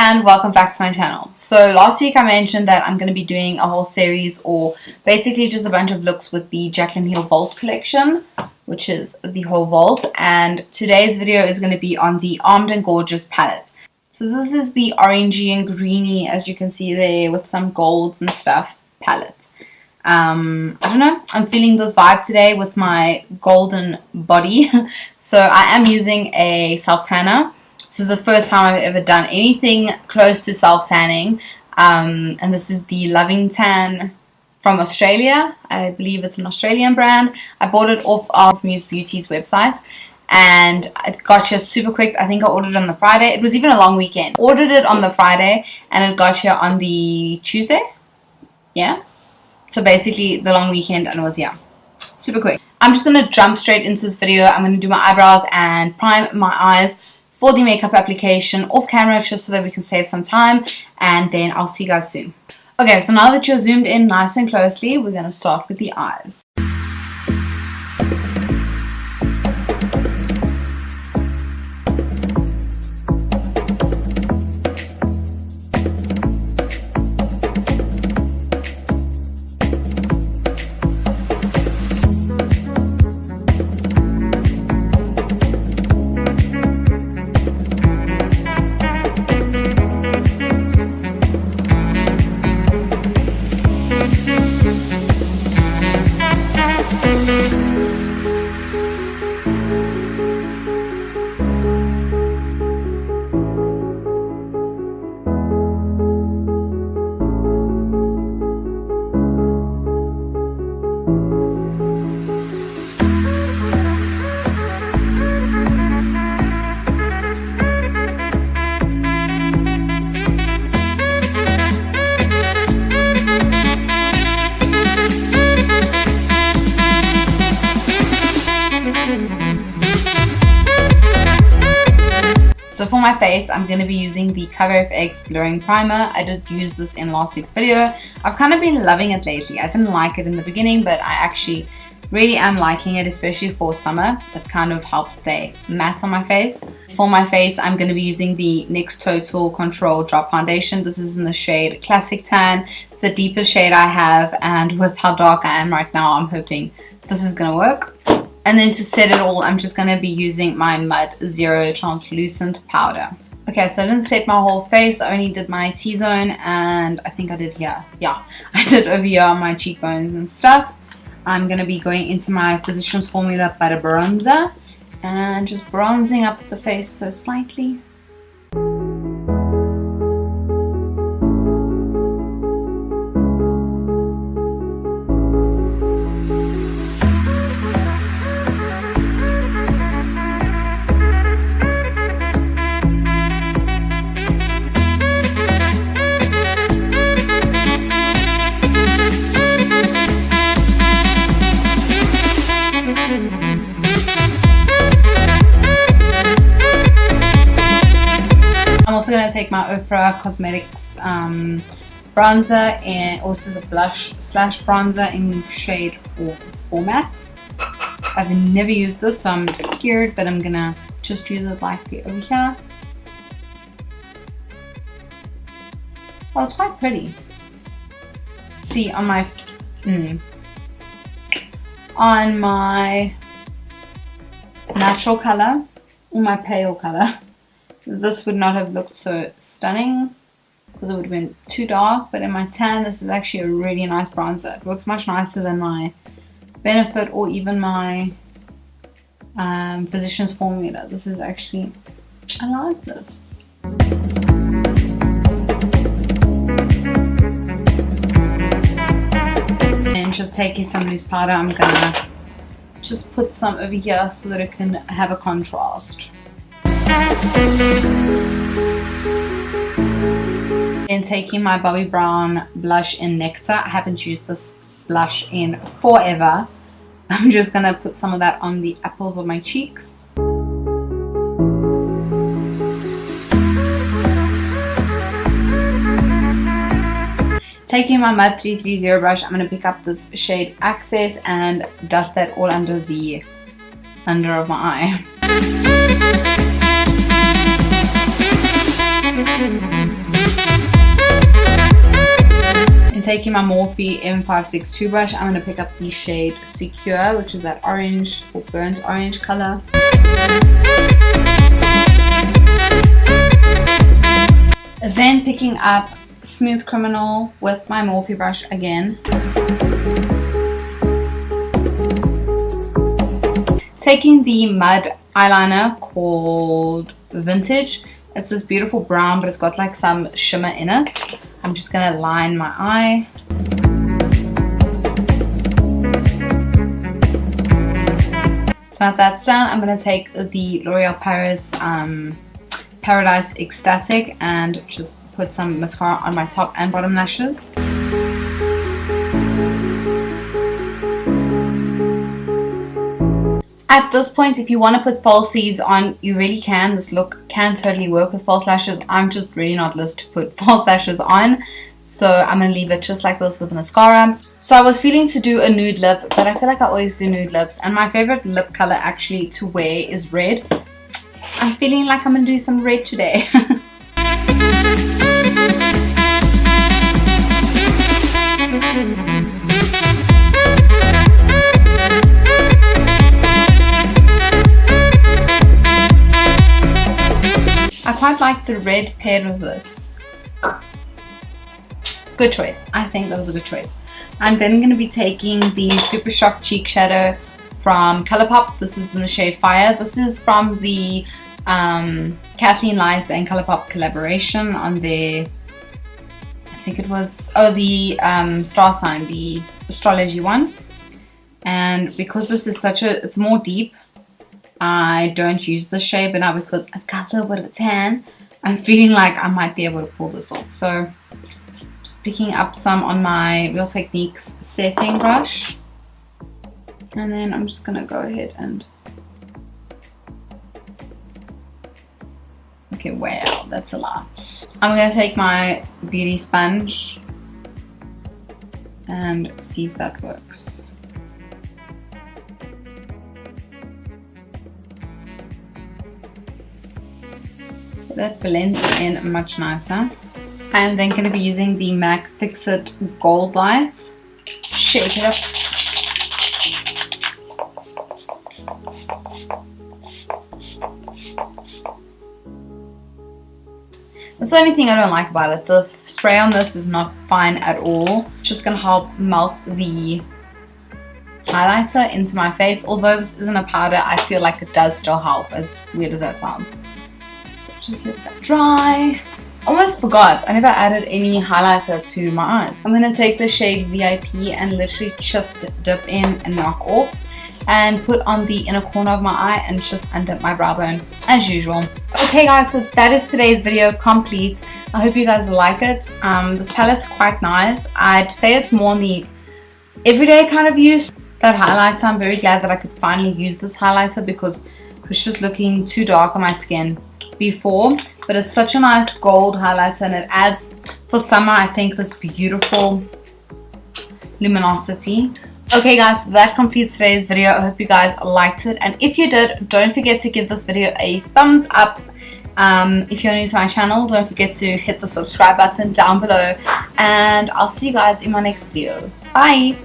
and welcome back to my channel. So last week I mentioned that I'm going to be doing a whole series, or basically just a bunch of looks with the Jaclyn Vault collection, which is the whole vault, and today's video is going to be on the Armed and Gorgeous palette. So this is the orangey and greeny, as you can see there, with some golds and stuff palette. I don't know, I'm feeling this vibe today with my golden body. So I am using a self tanner. This is the first time I've ever done anything close to self tanning, and this is the Loving Tan from Australia. I believe it's an Australian brand. I bought it off of Muse Beauty's website and it got here super quick. I think I ordered it on the Friday. It was even a long weekend. Ordered it on the Friday and it got here on the Tuesday. Yeah. So basically the long weekend, and it was here. Super quick. I'm just going to jump straight into this video. I'm going to do my eyebrows and prime my eyes for the makeup application off camera, just so that we can save some time, and then I'll see you guys soon. Okay, so now that you're zoomed in nice and closely, we're going to start with the eyes. So for my face, I'm going to be using the CoverFX Blurring Primer. I did use this in last week's video. I've kind of been loving it lately. I didn't like it in the beginning, but I actually really am liking it, especially for summer. It kind of helps stay matte on my face. For my face, I'm going to be using the NYX Total Control Drop Foundation. This is in the shade Classic Tan. It's the deepest shade I have, and with how dark I am right now, I'm hoping this is going to work. And then to set it all, I'm just going to be using my Mud Zero Translucent Powder. Okay, so I didn't set my whole face. I only did my T-zone, and I think I did here. Yeah, I did over here on my cheekbones and stuff. I'm going to be going into my Physicians Formula Butter Bronzer and just bronzing up the face so slightly. I'm also going to take my Ofra Cosmetics bronzer, and also is a blush slash bronzer in shade Format. I've never used this, so I'm scared, but I'm going to just use it lightly over here. Oh, it's quite pretty. See, on my natural color, or my pale color, this would not have looked so stunning because it would have been too dark, but in my tan, this is actually a really nice bronzer. It looks much nicer than my Benefit or even my Physicians Formula. This is actually, I like this. And just taking some loose powder, I'm gonna just put some over here so that it can have a contrast. Then taking my Bobbi Brown blush in Nectar. I haven't used this blush in forever. I'm just gonna put some of that on the apples of my cheeks. Taking my Mud 330 brush, I'm gonna pick up this shade Access and dust that all under the under of my eye. taking my Morphe M562 brush, I'm going to pick up the shade Secure, which is that orange or burnt orange color. Then picking up Smooth Criminal with my Morphe brush again. Taking the Mud eyeliner called Vintage. It's this beautiful brown, but it's got like some shimmer in it. I'm just going to line my eye. So now that's done, I'm going to take the L'Oreal Paris Paradise Ecstatic and just put some mascara on my top and bottom lashes. At this point, if you want to put falsies on, you really can. This look can totally work with false lashes. I'm just really not list to put false lashes on, so I'm going to leave it just like this with mascara. So I was feeling to do a nude lip, but I feel like I always do nude lips, and my favorite lip color actually to wear is red. I'm feeling like I'm going to do some red today. I quite like the red paired with it. Good choice. I think that was a good choice. I'm then going to be taking the Super Shock Cheek Shadow from ColourPop. This is in the shade Fire. This is from the Kathleen Lights and ColourPop collaboration on their, I think it was, the star sign, the astrology one. And because this is it's more deep, I don't use this shade, but now because I've got a little bit of a tan, I'm feeling like I might be able to pull this off. So just picking up some on my Real Techniques setting brush, and then I'm just gonna go ahead and, okay, wow, that's a lot. I'm gonna take my beauty sponge and see if that works. That blends in much nicer. I'm then going to be using the MAC Fix-It Gold Light. Shake it up. That's the only thing I don't like about it. The spray on this is not fine at all. It's just going to help melt the highlighter into my face. Although this isn't a powder, I feel like it does still help, as weird as that sounds. So just let that dry. Almost forgot, I never added any highlighter to my eyes. I'm going to take the shade VIP and literally just dip in and knock off and put on the inner corner of my eye and just undip my brow bone as usual. Okay guys, so that is today's video complete. I hope you guys like it. This palette's quite nice. I'd say it's more on the everyday kind of use. That highlighter, I'm very glad that I could finally use this highlighter because it was just looking too dark on my skin before, but it's such a nice gold highlighter and it adds, for summer, I think, this beautiful luminosity. Okay guys, so that completes today's video. I hope you guys liked it, and if you did, don't forget to give this video a thumbs up. If you're new to my channel, don't forget to hit the subscribe button down below, and I'll see you guys in my next video. Bye.